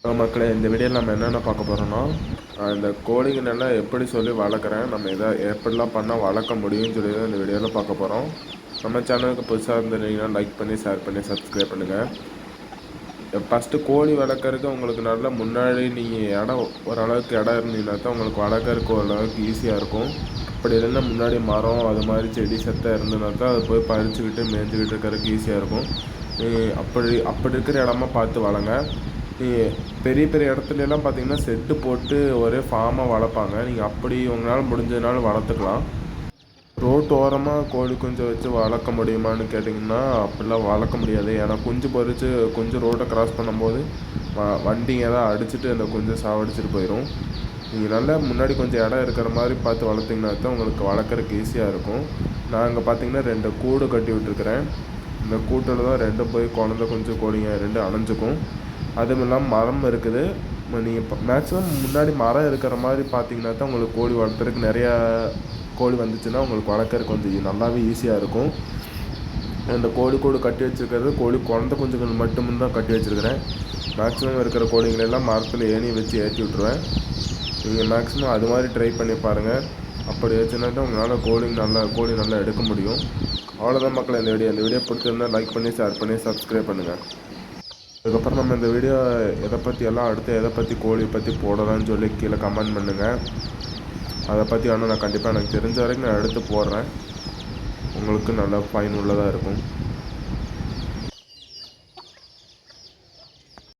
மக்களே, இந்த வீடியோவில் நம்ம என்னென்ன பார்க்க போகிறோம்னா, இந்த கோழிங்களெல்லாம் எப்படி சொல்லி வளர்க்குறேன், நம்ம எப்படிலாம் பண்ணால் வளர்க்க முடியும்னு சொல்லி தான் இந்த வீடியோவில் பார்க்க போகிறோம். நம்ம சேனலுக்கு புதுசாக இருந்தீங்கன்னா லைக் பண்ணி, ஷேர் பண்ணி, சப்ஸ்கிரைப் பண்ணுங்கள். ஃபஸ்ட்டு கோழி வளர்க்குறதுக்கு உங்களுக்கு நல்லா முன்னாடி நீங்கள் ஓரளவுக்கு இடம் இருந்தீங்கன்னா தான் உங்களுக்கு வளர்க்குறதுக்கு ஓரளவுக்கு ஈஸியாக இருக்கும். அப்படி இல்லைன்னா முன்னாடி மரம் அது மாதிரி செடி செத்தாக இருந்ததுனா தான் அதை போய் பறிச்சுக்கிட்டு மேய்ஞ்சிக்கிட்டு இருக்கிறதுக்கு ஈஸியாக இருக்கும். அப்படி இருக்கிற இடமா பார்த்து வளங்க. பெரிய பெரிய இடத்துலலாம் பார்த்தீங்கன்னா செட்டு போட்டு ஒரே ஃபார்மாக வளர்ப்பாங்க. நீங்கள் அப்படி உங்களால் முடிஞ்சதுனால வளர்த்துக்கலாம். ரோட்டு ஓரமாக கோழி குஞ்சை வச்சு வளர்க்க முடியுமான்னு கேட்டிங்கன்னா அப்படிலாம் வளர்க்க முடியாது. ஏன்னா குஞ்சு பொறித்து கொஞ்சம் ரோட்டை க்ராஸ் பண்ணும்போது வண்டிங்க தான் அடிச்சுட்டு அந்த குஞ்சை சாவடிச்சிட்டு போயிடும். நீங்கள் நல்லா முன்னாடி கொஞ்சம் இடம் இருக்கிற மாதிரி பார்த்து வளர்த்திங்கன்னா தான் உங்களுக்கு வளர்க்குறதுக்கு ஈஸியாக இருக்கும். நான் இங்கே பார்த்தீங்கன்னா 2 கூடு கட்டி விட்டுருக்குறேன். இந்த கூட்டில் தான் 2 போய் குழந்தை கொஞ்சம் கோழிங்க 2 அணைஞ்சிக்கும். அதுவும் இல்லாமல் மரம் இருக்குது. நீங்கள் மேக்ஸிமம் முன்னாடி மரம் இருக்கிற மாதிரி பார்த்தீங்கன்னா தான் உங்களுக்கு கோழி வளர்த்துறதுக்கு நிறையா கோழி வந்துச்சுன்னா உங்களுக்கு வளர்க்குறதுக்கு கொஞ்சம் நல்லாவே ஈஸியாக இருக்கும். இந்த கோழி கூடு கட்டி வச்சுருக்கிறது கோழி குழந்தை குஞ்சுகள் மட்டும் தான் கட்டி வச்சுருக்கிறேன். மேக்ஸிமம் இருக்கிற கோழிங்களெல்லாம் மரத்தில் ஏணி வச்சு ஏற்றி விட்ருவேன். நீங்கள் மேக்ஸிமம் அது மாதிரி ட்ரை பண்ணி பாருங்கள். அப்படி வச்சுன்னா தான் உங்களால் கோழி நல்லா எடுக்க முடியும். அவ்வளோதான் மக்கள், இந்த வீடியோ பிடிச்சிருந்தால் லைக் பண்ணி, ஷேர் பண்ணி, சப்ஸ்கிரைப் பண்ணுங்கள். அதுக்கப்புறம் நம்ம இந்த வீடியோ அடுத்து எதை பற்றி கோழியை பற்றி போடலான்னு சொல்லி கீழே கமெண்ட் பண்ணுங்கள். அதை பற்றி ஆனால் நான் கண்டிப்பாக எனக்கு தெரிஞ்ச வரைக்கும் நான் எடுத்து போடுறேன். உங்களுக்கு நல்லா பயனுள்ளதாக இருக்கும்.